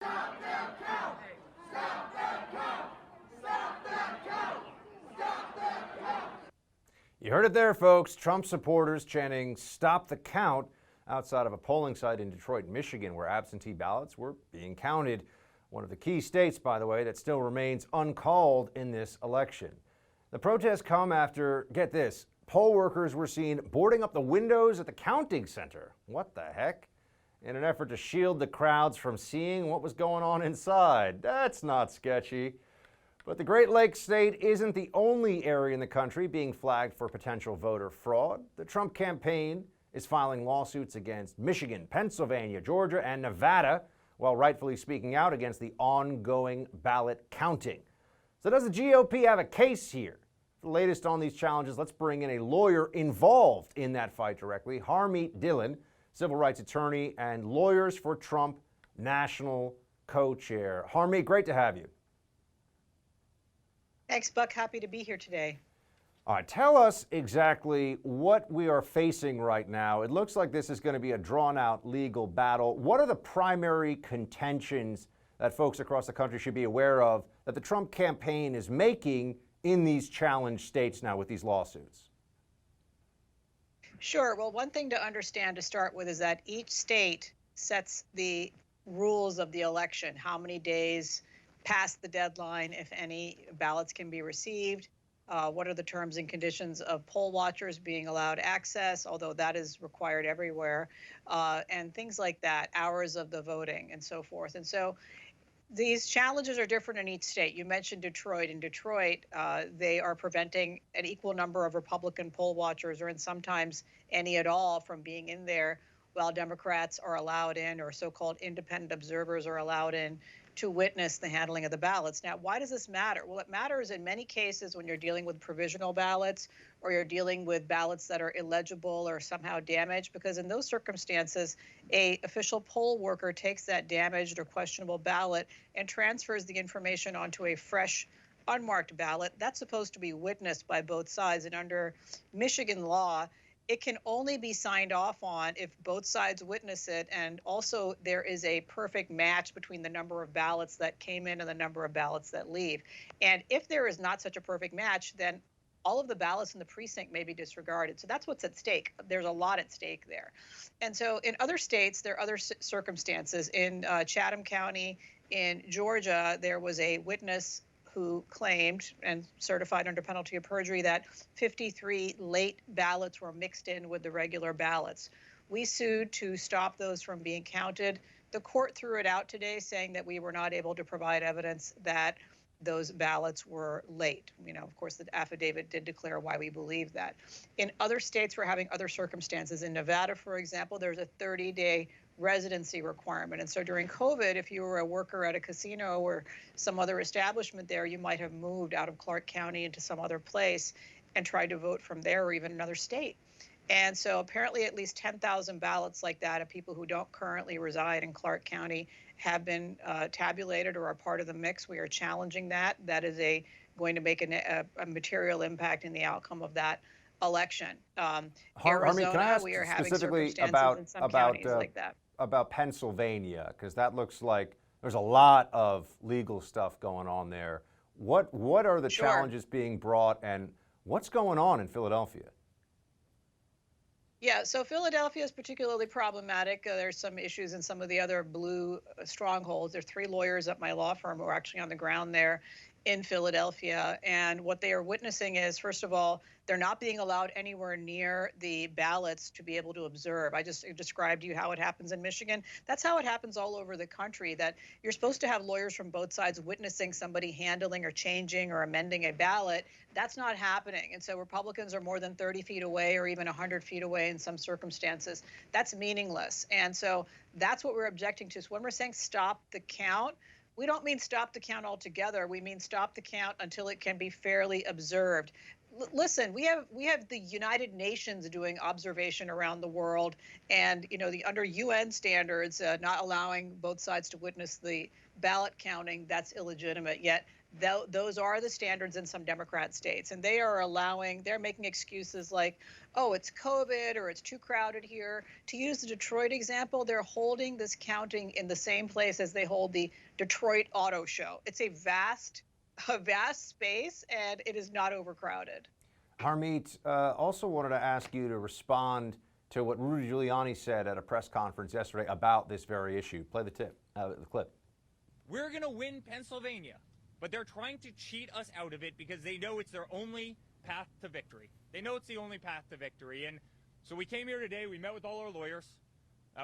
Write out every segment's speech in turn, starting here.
Stop that count! Stop that count! Stop that count! Stop that count! You heard it there, folks. Trump supporters chanting "Stop the count" outside of a polling site in Detroit, Michigan, where absentee ballots were being counted. One of the key states, by the way, that still remains uncalled in this election. The protests come after, get this, poll workers were seen boarding up the windows at the counting center. What the heck? In an effort to shield the crowds from seeing what was going on inside. That's not sketchy. But the Great Lakes state isn't the only area in the country being flagged for potential voter fraud. The Trump campaign is filing lawsuits against Michigan, Pennsylvania, Georgia, and Nevada, while rightfully speaking out against the ongoing ballot counting. So does the GOP have a case here? For the latest on these challenges, let's bring in a lawyer involved in that fight directly, Harmett Dhillon, civil rights attorney and Lawyers for Trump national co-chair. Harmett, great to have you. Thanks, Buck. Happy to be here today. All right, tell us exactly what we are facing right now. It looks like this is going to be a drawn-out legal battle. What are the primary contentions that folks across the country should be aware of that the Trump campaign is making in these challenged states now with these lawsuits? Sure. Well, one thing to understand to start with is that each state sets the rules of the election, how many days past the deadline, if any, ballots can be received. What are the terms and conditions of poll watchers being allowed access, although that is required everywhere, and things like that, hours of the voting and so forth. And so these challenges are different in each state. You mentioned Detroit. In Detroit, they are preventing an equal number of Republican poll watchers, or sometimes any at all, from being in there, while Democrats are allowed in, or so-called independent observers are allowed in to witness the handling of the ballots. Now, why does this matter? Well, it matters in many cases when you're dealing with provisional ballots or you're dealing with ballots that are illegible or somehow damaged, because in those circumstances, a official poll worker takes that damaged or questionable ballot and transfers the information onto a fresh, unmarked ballot. That's supposed to be witnessed by both sides. And under Michigan law, it can only be signed off on if both sides witness it, and also there is a perfect match between the number of ballots that came in and the number of ballots that leave. And if there is not such a perfect match, then all of the ballots in the precinct may be disregarded. So that's what's at stake. There's a lot at stake there. And so in other states, there are other circumstances. In Chatham County, in Georgia, there was a witness who claimed and certified under penalty of perjury that 53 late ballots were mixed in with the regular ballots. We sued to stop those from being counted. The court threw it out today, saying that we were not able to provide evidence that those ballots were late. You know, of course, the affidavit did declare why we believe that. In other states, we're having other circumstances. In Nevada, for example, there's a 30-day residency requirement. And so during COVID, if you were a worker at a casino or some other establishment there, you might have moved out of Clark County into some other place and tried to vote from there or even another state. And so apparently at least 10,000 ballots like that of people who don't currently reside in Clark County have been tabulated or are part of the mix. We are challenging that. That is going to make a material impact in the outcome of that election. Arizona, can I ask we are having specifically circumstances in some counties like that. About Pennsylvania, because that looks like there's a lot of legal stuff going on there. What are the challenges being brought, and what's going on in Philadelphia? Yeah, so Philadelphia is particularly problematic. There's some issues in some of the other blue strongholds. There's 3 lawyers at my law firm who are actually on the ground there in Philadelphia. And what they are witnessing is, first of all, they're not being allowed anywhere near the ballots to be able to observe. I just described to you how it happens in Michigan. That's how it happens all over the country, that you're supposed to have lawyers from both sides witnessing somebody handling or changing or amending a ballot. That's not happening. And so Republicans are more than 30 feet away or even 100 feet away in some circumstances. That's meaningless. And so that's what we're objecting to. So when we're saying stop the count, we don't mean stop the count altogether. We mean stop the count until it can be fairly observed. Listen, we have the United Nations doing observation around the world, and under UN standards, not allowing both sides to witness the ballot counting, that's illegitimate. Yet Those are the standards in some Democrat states, and they're making excuses like, oh, it's COVID or it's too crowded here. To use the Detroit example, they're holding this counting in the same place as they hold the Detroit Auto Show. It's a vast space, and it is not overcrowded. Harmett, also wanted to ask you to respond to what Rudy Giuliani said at a press conference yesterday about this very issue. Play the clip. We're going to win Pennsylvania, but they're trying to cheat us out of it because they know it's their only path to victory. They know it's the only path to victory. And so we came here today, we met with all our lawyers.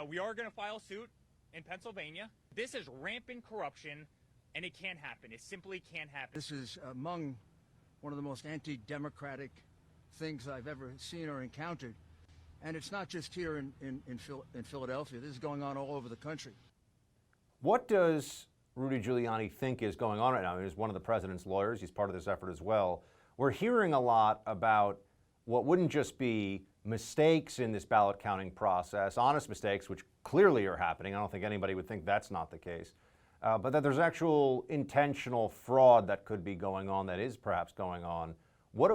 We are going to file suit in Pennsylvania. This is rampant corruption, and it can't happen. It simply can't happen. This is among one of the most anti-democratic things I've ever seen or encountered. And it's not just here in Philadelphia. This is going on all over the country. What does Rudy Giuliani think is going on right now? He's one of the president's lawyers. He's part of this effort as well. We're hearing a lot about what wouldn't just be mistakes in this ballot counting process, honest mistakes, which clearly are happening. I don't think anybody would think that's not the case. But that there's actual intentional fraud that could be going on, that is perhaps going on.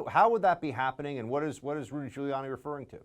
How would that be happening, and what is Rudy Giuliani referring to?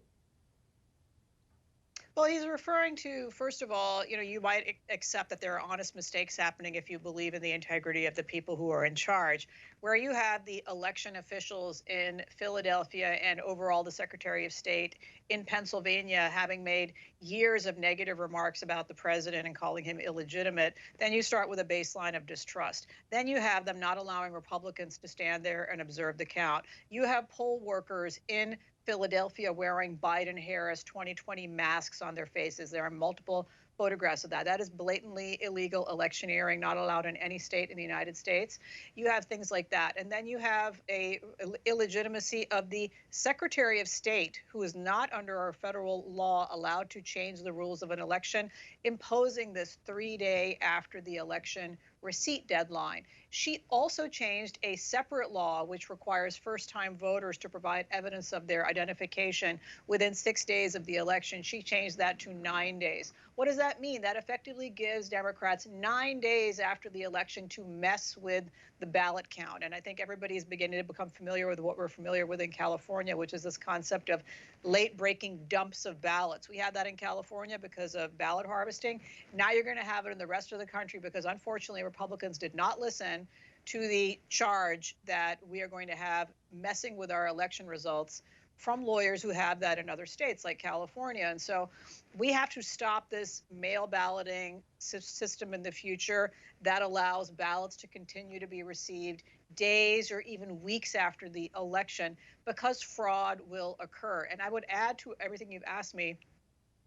Well, he's referring to, first of all, you might accept that there are honest mistakes happening if you believe in the integrity of the people who are in charge. Where you have the election officials in Philadelphia and overall the Secretary of State in Pennsylvania having made years of negative remarks about the president and calling him illegitimate, then you start with a baseline of distrust. Then you have them not allowing Republicans to stand there and observe the count. You have poll workers in Philadelphia wearing Biden-Harris 2020 masks on their faces. There are multiple photographs of that. That is blatantly illegal electioneering, not allowed in any state in the United States. You have things like that. And then you have a illegitimacy of the Secretary of State, who is not under our federal law allowed to change the rules of an election, imposing this 3-day after the election receipt deadline. She also changed a separate law which requires first-time voters to provide evidence of their identification within 6 days of the election. She changed that to 9 days. What does that mean? That effectively gives Democrats 9 days after the election to mess with the ballot count. And I think everybody is beginning to become familiar with what we're familiar with in California, which is this concept of late-breaking dumps of ballots. We had that in California because of ballot harvesting. Now you're going to have it in the rest of the country because, unfortunately, Republicans did not listen to the charge that we are going to have messing with our election results from lawyers who have that in other states like California. And so we have to stop this mail balloting system in the future that allows ballots to continue to be received days or even weeks after the election, because fraud will occur. And I would add to everything you've asked me,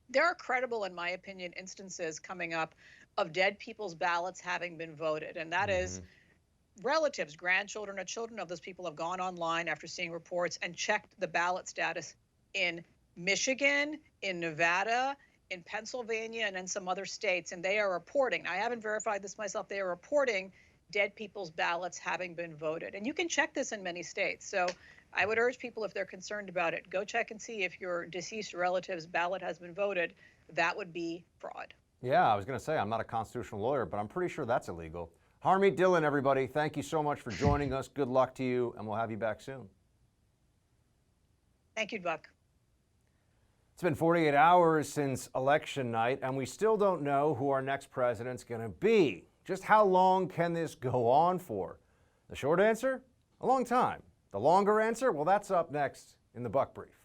there are credible, in my opinion, instances coming up of dead people's ballots having been voted. And that is relatives, grandchildren, or children of those people have gone online after seeing reports and checked the ballot status in Michigan, in Nevada, in Pennsylvania, and in some other states. And they are reporting, I haven't verified this myself, they are reporting dead people's ballots having been voted. And you can check this in many states. So I would urge people, if they're concerned about it, go check and see if your deceased relative's ballot has been voted. That would be fraud. Yeah, I was going to say, I'm not a constitutional lawyer, but I'm pretty sure that's illegal. Harmett Dhillon, everybody, thank you so much for joining us. Good luck to you, and we'll have you back soon. Thank you, Buck. It's been 48 hours since election night, and we still don't know who our next president's going to be. Just how long can this go on for? The short answer? A long time. The longer answer? Well, that's up next in the Buck Brief.